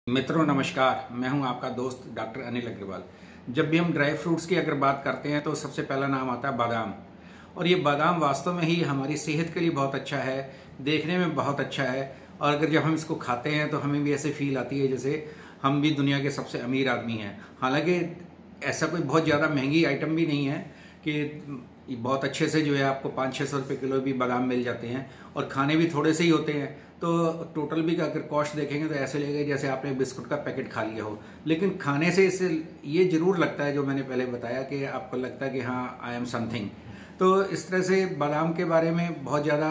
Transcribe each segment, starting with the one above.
मित्रों नमस्कार, मैं हूं आपका दोस्त डॉक्टर अनिल अग्रवाल। जब भी हम ड्राई फ्रूट्स की अगर बात करते हैं तो सबसे पहला नाम आता है बादाम। और ये बादाम वास्तव में ही हमारी सेहत के लिए बहुत अच्छा है, देखने में बहुत अच्छा है। और अगर जब हम इसको खाते हैं तो हमें भी ऐसे फील आती है जैसे हम भी दुनिया के सबसे अमीर आदमी हैं। हालांकि ऐसा कोई बहुत ज़्यादा महंगी आइटम भी नहीं है कि बहुत अच्छे से जो है आपको 500-600 रुपये किलो भी बादाम मिल जाते हैं और खाने भी थोड़े से ही होते हैं। तो टोटल भी अगर कॉस्ट देखेंगे तो ऐसे लगेगा जैसे आपने बिस्कुट का पैकेट खा लिया हो। लेकिन खाने से इससे ये जरूर लगता है, जो मैंने पहले बताया, कि आपको लगता है कि हाँ आई एम समथिंग। तो इस तरह से बादाम के बारे में बहुत ज़्यादा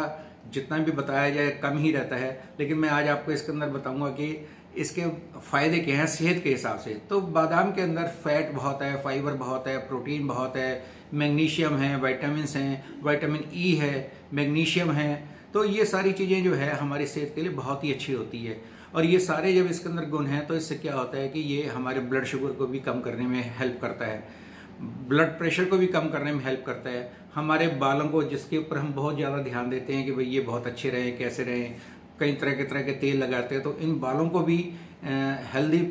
जितना भी बताया जाए कम ही रहता है। लेकिन मैं आज आपको इसके अंदर बताऊंगा कि इसके फ़ायदे क्या हैं सेहत के हिसाब से। तो बादाम के अंदर फैट बहुत है, फाइबर बहुत है, प्रोटीन बहुत है, मैग्नीशियम है, विटामिन्स हैं, विटामिन ई है, मैग्नीशियम है। तो ये सारी चीज़ें जो है हमारी सेहत के लिए बहुत ही अच्छी होती है। और ये सारे जब इसके अंदर गुण हैं तो इससे क्या होता है कि ये हमारे ब्लड शुगर को भी कम करने में हेल्प करता है, ब्लड प्रेशर को भी कम करने में हेल्प करता है, हमारे बालों को जिसके ऊपर हम बहुत ज़्यादा ध्यान देते हैं कि भाई ये बहुत अच्छे रहें, कैसे रहें, कई तरह के तेल लगाते हैं, तो इन बालों को भी हेल्दी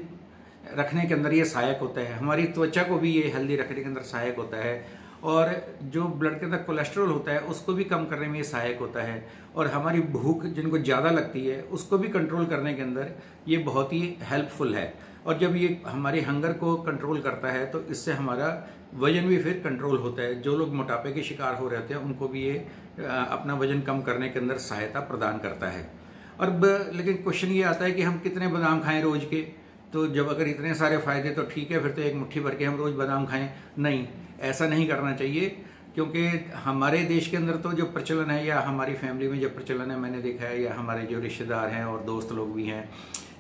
रखने के अंदर ये सहायक होता है। हमारी त्वचा को भी ये हेल्दी रखने के अंदर सहायक होता है। और जो ब्लड के अंदर कोलेस्ट्रॉल होता है उसको भी कम करने में ये सहायक होता है। और हमारी भूख जिनको ज़्यादा लगती है उसको भी कंट्रोल करने के अंदर ये बहुत ही हेल्पफुल है। और जब ये हमारे हंगर को कंट्रोल करता है तो इससे हमारा वजन भी फिर कंट्रोल होता है। जो लोग मोटापे के शिकार हो रहे हैं उनको भी ये अपना वजन कम करने के अंदर सहायता प्रदान करता है। और लेकिन क्वेश्चन ये आता है कि हम कितने बादाम खाएं रोज के। तो जब अगर इतने सारे फायदे तो ठीक है, फिर तो एक मुट्ठी भर के हम रोज बादाम खाएं। नहीं, ऐसा नहीं करना चाहिए, क्योंकि हमारे देश के अंदर तो जो प्रचलन है या हमारी फैमिली में जो प्रचलन है मैंने देखा है, या हमारे जो रिश्तेदार हैं और दोस्त लोग भी हैं,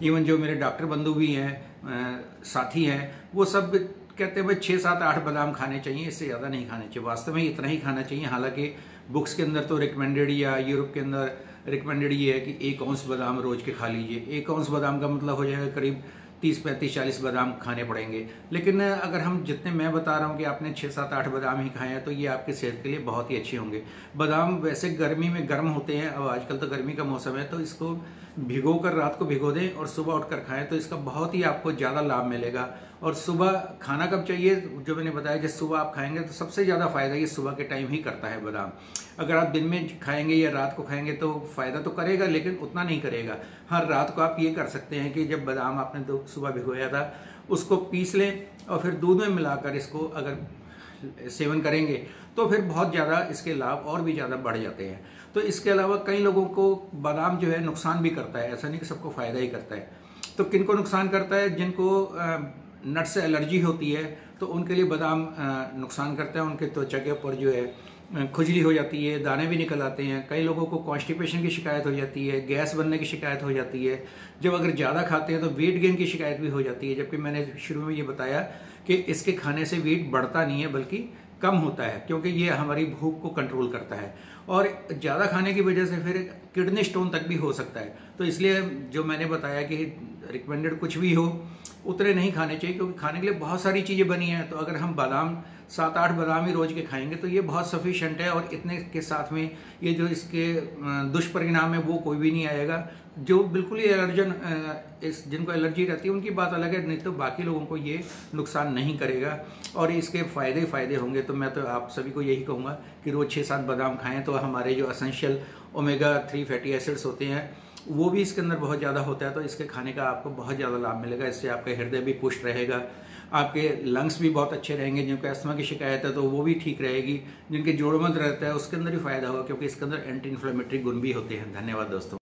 इवन जो मेरे डॉक्टर बंधु भी हैं, साथी हैं, वो सब कहते हैं भाई 6-7-8 बादाम खाने चाहिए, इससे ज़्यादा नहीं खाने चाहिए। वास्तव में इतना ही खाना चाहिए। हालांकि बुक्स के अंदर तो रिकमेंडेड, या यूरोप के अंदर रिकमेंडेड ये है कि 1 औंस बादाम रोज के खा लीजिए। 1 औंस बादाम का मतलब हो जाएगा करीब 30-35-40 बादाम खाने पड़ेंगे। लेकिन अगर हम जितने मैं बता रहा हूँ कि आपने 6-7-8 बादाम ही खाए हैं तो ये आपकी सेहत के लिए बहुत ही अच्छे होंगे। बादाम वैसे गर्मी में गर्म होते हैं, अब आजकल तो गर्मी का मौसम है, तो इसको भिगो कर रात को भिगो दें और सुबह उठकर खाएं तो इसका बहुत ही आपको ज़्यादा लाभ मिलेगा। और सुबह खाना कब चाहिए, जो मैंने बताया कि सुबह आप खाएंगे तो सबसे ज़्यादा फायदा ये सुबह के टाइम ही करता है बादाम। अगर आप दिन में खाएंगे या रात को खाएंगे तो फ़ायदा तो करेगा लेकिन उतना नहीं करेगा। हाँ, रात को आप ये कर सकते हैं कि जब बादाम आपने तो सुबह भिगोया था उसको पीस लें और फिर दूध में मिलाकर इसको अगर सेवन करेंगे तो फिर बहुत ज़्यादा इसके लाभ और भी ज़्यादा बढ़ जाते हैं। तो इसके अलावा कई लोगों को बादाम जो है नुकसान भी करता है, ऐसा नहीं कि सबको फ़ायदा ही करता है। तो किन को नुकसान करता है, जिनको नट से एलर्जी होती है तो उनके लिए बादाम नुकसान करता है। उनके त्वचा के ऊपर जो है खुजली हो जाती है, दाने भी निकल आते हैं। कई लोगों को कॉन्स्टिपेशन की शिकायत हो जाती है, गैस बनने की शिकायत हो जाती है। जब अगर ज़्यादा खाते हैं तो वेट गेन की शिकायत भी हो जाती है, जबकि मैंने शुरू में ये बताया कि इसके खाने से वेट बढ़ता नहीं है बल्कि कम होता है, क्योंकि ये हमारी भूख को कंट्रोल करता है। और ज़्यादा खाने की वजह से फिर किडनी स्टोन तक भी हो सकता है। तो इसलिए जो मैंने बताया कि रिकमेंडेड कुछ भी हो उतने नहीं खाने चाहिए, क्योंकि खाने के लिए बहुत सारी चीज़ें बनी हैं। तो अगर हम बादाम 7-8 बादाम ही रोज के खाएंगे तो ये बहुत सफिशेंट है। और इतने के साथ में ये जो इसके दुष्परिणाम है वो कोई भी नहीं आएगा। जो बिल्कुल ही एलर्जन जिनको एलर्जी रहती है उनकी बात अलग है, नहीं तो बाकी लोगों को ये नुकसान नहीं करेगा और इसके फ़ायदे ही फ़ायदे होंगे। तो मैं तो आप सभी को यही कहूँगा कि रोज़ 6-7 बादाम खाएँ। तो हमारे जो एसेंशियल ओमेगा-3 फैटी एसिड्स होते हैं वो भी इसके अंदर बहुत ज़्यादा होता है। तो इसके खाने का आपको बहुत ज़्यादा लाभ मिलेगा। इससे आपका हृदय भी पुष्ट रहेगा, आपके लंग्स भी बहुत अच्छे रहेंगे। जिनको अस्थमा की शिकायत है तो वो भी ठीक रहेगी। जिनके जोड़ों में रहता है उसके अंदर भी फायदा होगा, क्योंकि इसके अंदर एंटी इन्फ्लेमेटरी गुण भी होते हैं। धन्यवाद दोस्तों।